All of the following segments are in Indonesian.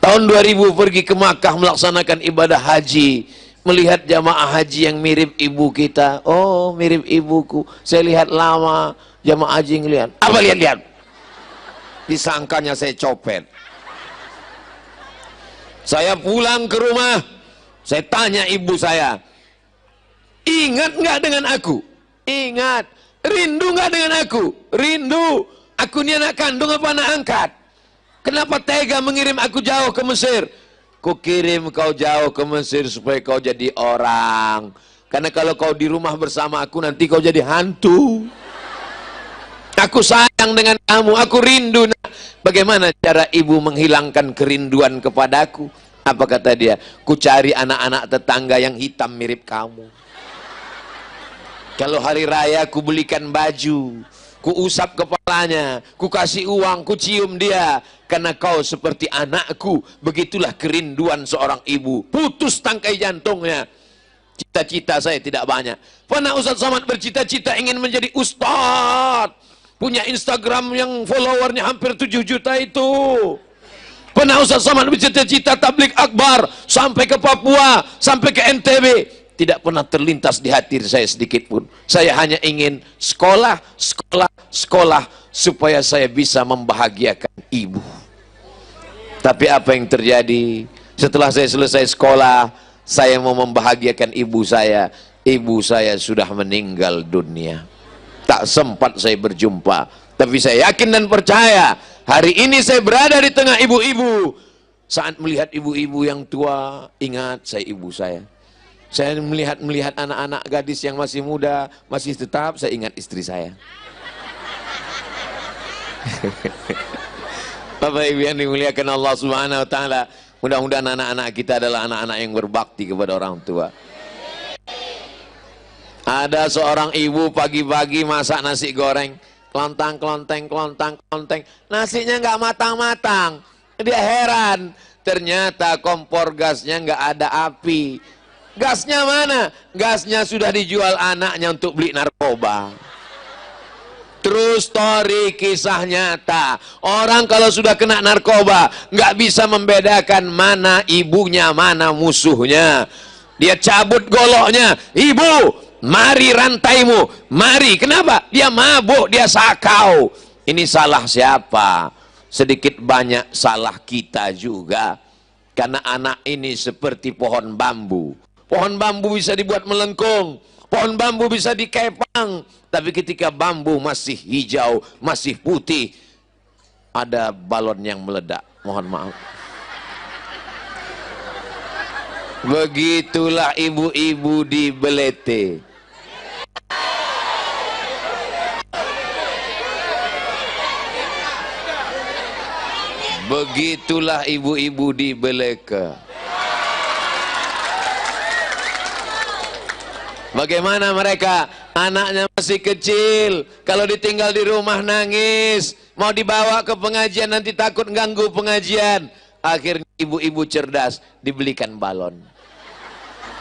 Tahun 2000 pergi ke Makkah melaksanakan ibadah haji. Melihat jamaah haji yang mirip ibu kita. Oh, mirip ibuku. Saya lihat lama jamaah haji ngelihat. Apa lihat-lihat? Disangkanya saya copet. Saya pulang ke rumah. Saya tanya ibu saya, ingat nggak dengan aku? Ingat. Rindu nggak dengan aku? Rindu. Aku ini anak kandung apa anak angkat? Kenapa tega mengirim aku jauh ke Mesir? Ku kirim kau jauh ke Mesir supaya kau jadi orang. Karena kalau kau di rumah bersama aku nanti kau jadi hantu. Aku sayang dengan kamu, aku rindu. Bagaimana cara ibu menghilangkan kerinduan kepadaku? Apa kata dia? Ku cari anak-anak tetangga yang hitam mirip kamu. Kalau hari raya ku belikan baju, ku usap kepalanya, ku kasih uang, ku cium dia. Karena kau seperti anakku. Begitulah kerinduan seorang ibu. Putus tangkai jantungnya. Cita-cita saya tidak banyak. Pernah Ustaz Somad bercita-cita ingin menjadi ustadz. Punya Instagram yang followernya hampir 7 juta itu. Pernah Ustaz Somad bercita-cita tabligh akbar. Sampai ke Papua, sampai ke NTB. Tidak pernah terlintas di hati saya sedikit pun. Saya hanya ingin sekolah, sekolah, sekolah. Supaya saya bisa membahagiakan ibu. Tapi apa yang terjadi? Setelah saya selesai sekolah, saya mau membahagiakan ibu saya. Ibu saya sudah meninggal dunia. Tak sempat saya berjumpa. Tapi saya yakin dan percaya, hari ini saya berada di tengah ibu-ibu. Saat melihat ibu-ibu yang tua, ingat saya ibu saya. Saya melihat anak-anak gadis yang masih muda, masih tetap, saya ingat istri saya. Bapak Ibu yang dimuliakan Allah Subhanahu wa taala, mudah-mudahan anak-anak kita adalah anak-anak yang berbakti kepada orang tua. Ada seorang ibu pagi-pagi masak nasi goreng, kelontang, kelonteng, kelontang, kelonteng, nasinya nggak matang-matang. Dia heran, ternyata kompor gasnya nggak ada api. Gasnya mana? Gasnya sudah dijual anaknya untuk beli narkoba. True story, kisah nyata. Orang kalau sudah kena narkoba nggak bisa membedakan mana ibunya, mana musuhnya. Dia cabut goloknya. Ibu, mari rantaimu, mari. Kenapa? Dia mabuk, dia sakau. Ini salah siapa? Sedikit banyak salah kita juga. Karena anak ini seperti pohon bambu. Pohon bambu bisa dibuat melengkung. Pohon bambu bisa dikepang, tapi ketika bambu masih hijau, masih putih, ada balon yang meledak. Mohon maaf. Begitulah ibu-ibu di Belete. Begitulah ibu-ibu di Beleka. Bagaimana mereka? Anaknya masih kecil, kalau ditinggal di rumah nangis, mau dibawa ke pengajian nanti takut ganggu pengajian. Akhirnya ibu-ibu cerdas, dibelikan balon.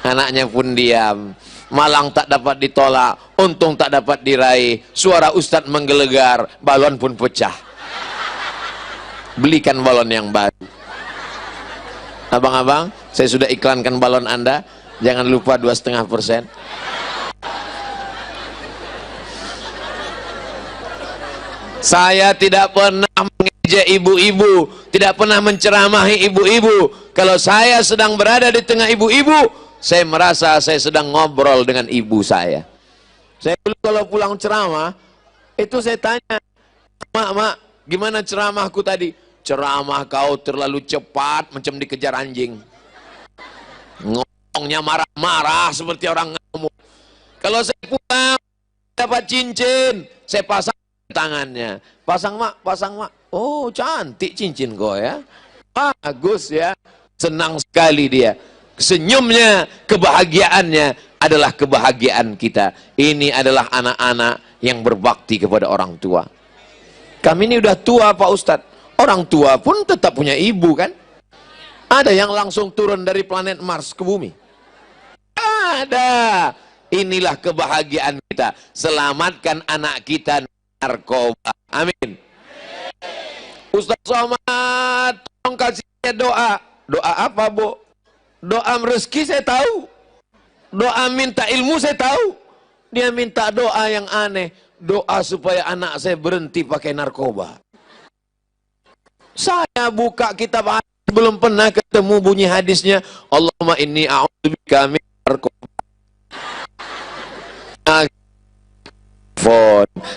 Anaknya pun diam. Malang tak dapat ditolak, untung tak dapat diraih. Suara ustadz menggelegar, balon pun pecah. Belikan balon yang baru. Abang-abang, saya sudah iklankan balon Anda. Jangan lupa 2,5%. Saya tidak pernah mengejek ibu-ibu, tidak pernah menceramahi ibu-ibu. Kalau saya sedang berada di tengah ibu-ibu, saya merasa saya sedang ngobrol dengan ibu saya. Saya dulu kalau pulang ceramah, itu saya tanya, mak, gimana ceramahku tadi? Ceramah kau terlalu cepat, macam dikejar anjing. Ngomongnya marah-marah seperti orang ngamuk. Kalau saya pulang dapat cincin, saya pasang tangannya. Pasang mak. Oh, cantik cincin kau ya. Bagus ya. Senang sekali dia. Senyumnya, kebahagiaannya adalah kebahagiaan kita. Ini adalah anak-anak yang berbakti kepada orang tua. Kami ini udah tua Pak Ustadz. Orang tua pun tetap punya ibu kan. Ada yang langsung turun dari planet Mars ke bumi. Ada. Inilah kebahagiaan kita. Selamatkan anak kita narkoba. Amin. Ustaz Somad, tolong kasih saya doa. Doa apa, Bu? Doa rezeki saya tahu. Doa minta ilmu saya tahu. Dia minta doa yang aneh. Doa supaya anak saya berhenti pakai narkoba. Saya buka kitab hadis, belum pernah ketemu bunyi hadisnya. Allahumma inni a'udzubika min narkoba.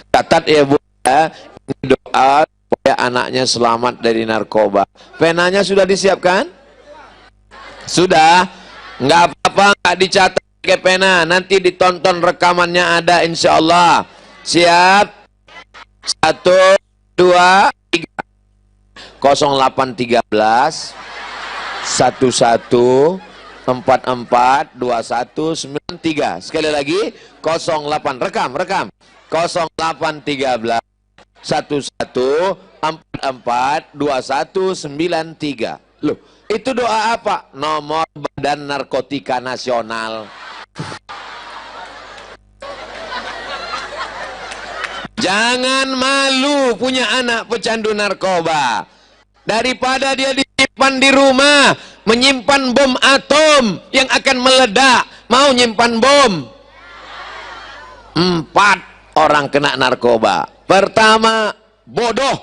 Catat ya, Bu, ya. Ini doa supaya anaknya selamat dari narkoba. Penanya sudah disiapkan? Sudah? Nggak apa-apa, nggak dicatat pakai pena. Nanti ditonton rekamannya ada, insya Allah. Siap? 1, 2, 3. 0813 11 44 21 93. Sekali lagi 08, rekam 0813 11 44 21 93. Loh, itu doa apa? Nomor Badan Narkotika Nasional. Jangan malu punya anak pecandu narkoba. Daripada dia disimpan di rumah, menyimpan bom atom yang akan meledak. Mau nyimpan bom? 4 orang kena narkoba. Pertama, bodoh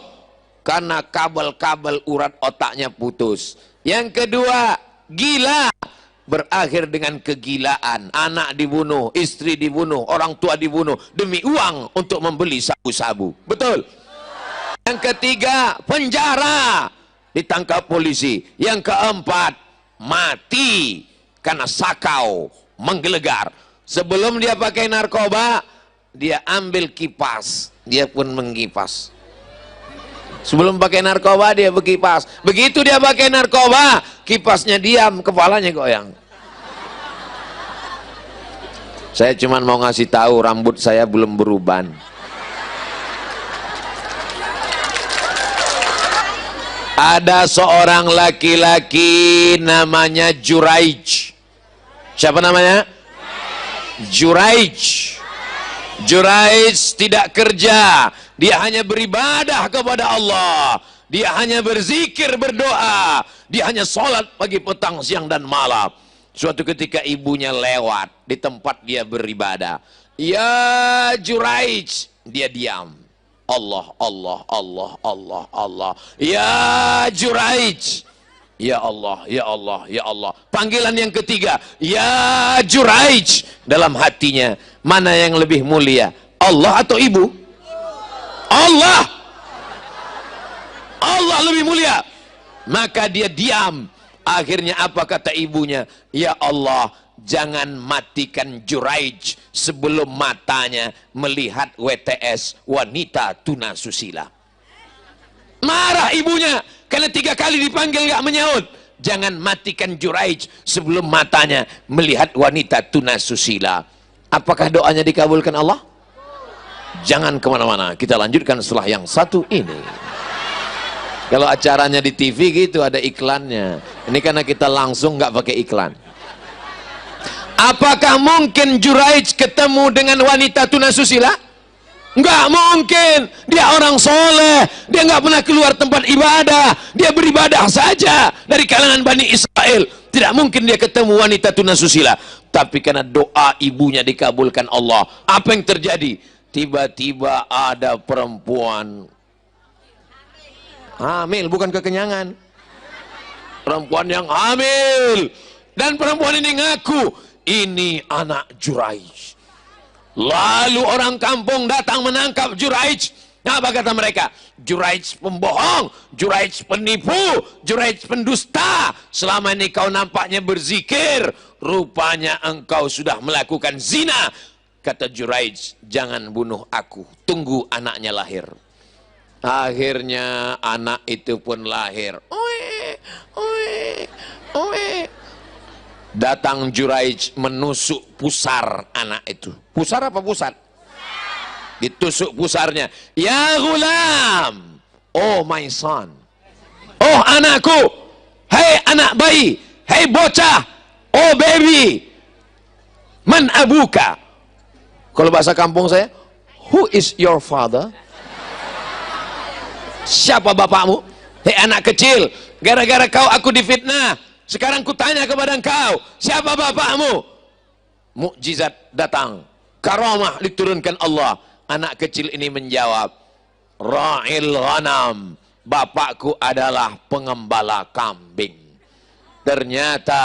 karena kabel-kabel urat otaknya putus. Yang kedua, gila, berakhir dengan kegilaan. Anak dibunuh, istri dibunuh, orang tua dibunuh demi uang untuk membeli sabu-sabu. Betul? Yang ketiga, penjara, ditangkap polisi. Yang keempat, mati karena sakau menggelegar. Sebelum dia pakai narkoba, dia ambil kipas, dia pun mengkipas. Sebelum pakai narkoba dia berkipas. Begitu dia pakai narkoba, kipasnya diam, kepalanya goyang. Saya cuma mau ngasih tahu, rambut saya belum beruban. Ada seorang laki-laki namanya Juraij. Siapa namanya? Juraij. Juraij tidak kerja, dia hanya beribadah kepada Allah, dia hanya berzikir, berdoa, dia hanya sholat pagi, petang, siang dan malam. Suatu ketika ibunya lewat di tempat dia beribadah. Ya Juraij, dia diam. Allah, Allah, Allah, Allah, Allah. Ya Juraij. Ya Allah, ya Allah, ya Allah. Panggilan yang ketiga, ya Juraij. Dalam hatinya, mana yang lebih mulia, Allah atau ibu? Allah. Allah lebih mulia. Maka dia diam. Akhirnya apa kata ibunya? Ya Allah, jangan matikan Juraij sebelum matanya melihat WTS, wanita tuna susila. Marah ibunya karena 3 kali dipanggil gak menyaut. Jangan matikan Juraij sebelum matanya melihat wanita tuna susila. Apakah doanya dikabulkan Allah? Jangan kemana-mana, kita lanjutkan setelah yang satu ini. Kalau acaranya di TV gitu ada iklannya. Ini karena kita langsung nggak pakai iklan. Apakah mungkin Juraij ketemu dengan wanita tuna susila? Nggak mungkin. Dia orang soleh, dia nggak pernah keluar tempat ibadah, dia beribadah saja dari kalangan Bani Israel. Tidak mungkin dia ketemu wanita tuna susila. Tapi karena doa ibunya dikabulkan Allah, apa yang terjadi? Tiba-tiba ada perempuan hamil, bukan kekenyangan, perempuan yang hamil, dan perempuan ini ngaku ini anak Juraij. Lalu orang kampung datang menangkap Juraij. Apa kata mereka? Juraij pembohong, Juraij penipu, Juraij pendusta. Selama ini kau nampaknya berzikir, rupanya engkau sudah melakukan zina. Kata Juraij, jangan bunuh aku, tunggu anaknya lahir. Akhirnya anak itu pun lahir. Datang Juraij menusuk pusar anak itu. Pusar apa pusat? Ditusuk pusarnya. Ya gulam, oh my son, oh anakku, hei anak bayi, hei bocah, oh baby, man abuka. Kalau bahasa kampung saya, who is your father? Siapa bapakmu? Hei anak kecil, gara-gara kau aku difitnah. Sekarang ku tanya kepada engkau, siapa bapakmu? Mukjizat datang, karamah diturunkan Allah. Anak kecil ini menjawab, Ra'il ghanam, bapakku adalah pengembala kambing. Ternyata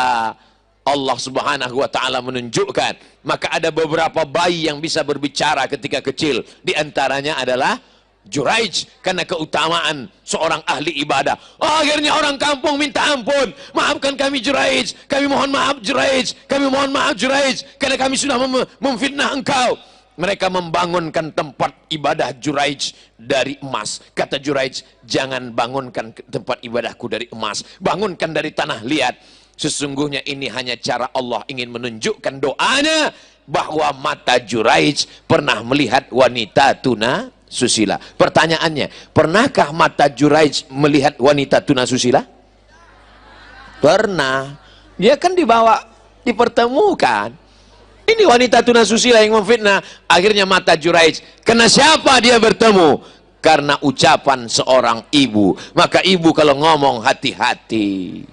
Allah subhanahu wa ta'ala menunjukkan, maka ada beberapa bayi yang bisa berbicara ketika kecil. Di antaranya adalah Juraij, karena keutamaan seorang ahli ibadah. Akhirnya orang kampung minta ampun, maafkan kami Juraij, kami mohon maaf Juraij, kami mohon maaf Juraij, karena kami sudah memfitnah engkau. Mereka membangunkan tempat ibadah Juraij dari emas. Kata Juraij, jangan bangunkan tempat ibadahku dari emas, bangunkan dari tanah liat. Sesungguhnya ini hanya cara Allah ingin menunjukkan doanya, bahwa mata Juraij pernah melihat wanita tuna susila. Pertanyaannya, pernahkah mata Juraij melihat wanita tuna susila? Pernah. Dia kan dibawa, dipertemukan. Ini wanita tuna susila yang memfitnah. Akhirnya mata Juraij, kena siapa dia bertemu? Karena ucapan seorang ibu. Maka ibu kalau ngomong hati-hati.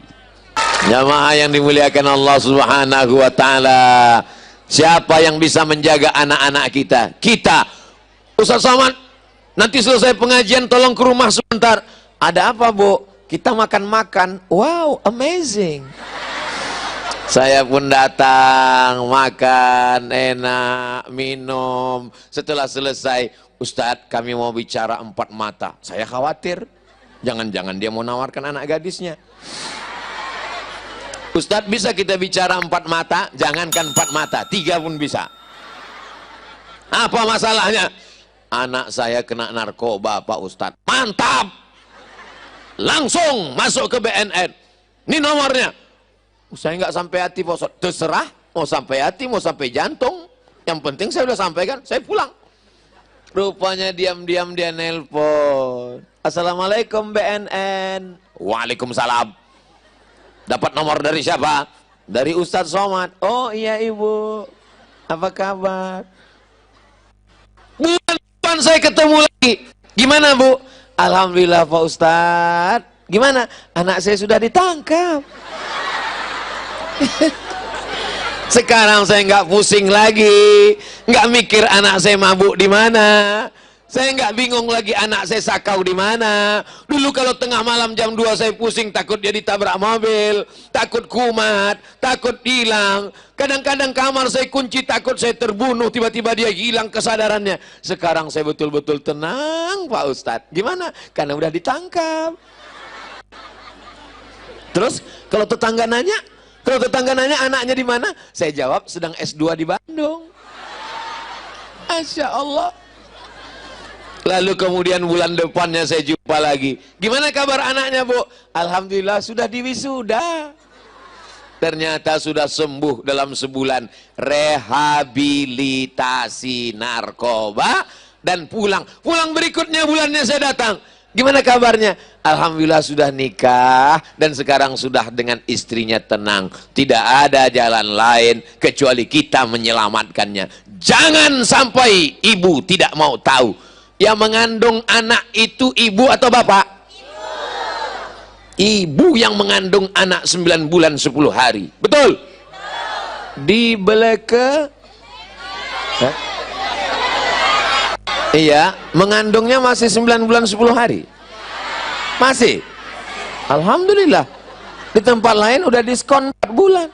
Jamaah yang dimuliakan Allah subhanahu wa ta'ala, siapa yang bisa menjaga anak-anak kita? Kita. Ustaz Somad, nanti selesai pengajian tolong ke rumah sebentar. Ada apa bu? Kita makan-makan. Wow, amazing. Saya pun datang, makan, enak, minum. Setelah selesai, Ustadz kami mau bicara 4 mata. Saya khawatir, jangan-jangan dia mau nawarkan anak gadisnya. Ustadz bisa kita bicara 4 mata? Jangankan 4 mata, 3 pun bisa. Apa masalahnya? Anak saya kena narkoba Pak Ustadz. Mantap, langsung masuk ke BNN. Ini nomornya. Saya nggak sampai hati Pak Ustadz. Terserah, mau sampai hati, mau sampai jantung. Yang penting saya udah sampaikan, saya pulang. Rupanya diam-diam dia nelpon. Assalamualaikum BNN. Waalaikumsalam. Dapat nomor dari siapa? Dari Ustadz Somad. Oh iya ibu, apa kabar? Bulan depan saya ketemu lagi. Gimana bu? Alhamdulillah Pak Ustadz. Gimana? Anak saya sudah ditangkap. Sekarang saya nggak pusing lagi, nggak mikir anak saya mabuk di mana. Saya nggak bingung lagi anak saya sakau di mana. Dulu kalau tengah malam jam 2 saya pusing, takut dia ditabrak mobil, takut kumat, takut hilang. Kadang-kadang kamar saya kunci, takut saya terbunuh, tiba-tiba dia hilang kesadarannya. Sekarang saya betul-betul tenang Pak Ustadz. Gimana? Karena udah ditangkap. Terus kalau tetangga nanya anaknya di mana? Saya jawab sedang S2 di Bandung. Masya Allah. Lalu kemudian bulan depannya saya jumpa lagi. Gimana kabar anaknya bu? Alhamdulillah sudah diwisuda. Ternyata sudah sembuh dalam sebulan. Rehabilitasi narkoba dan pulang. Pulang berikutnya bulannya saya datang. Gimana kabarnya? Alhamdulillah sudah nikah dan sekarang sudah dengan istrinya tenang. Tidak ada jalan lain kecuali kita menyelamatkannya. Jangan sampai ibu tidak mau tahu. Yang mengandung anak itu ibu atau bapak? Ibu yang mengandung anak 9 bulan 10 hari. Betul? Di beleke? Iya, mengandungnya masih 9 bulan 10 hari. Masih? Alhamdulillah. Di tempat lain udah diskon 4 bulan.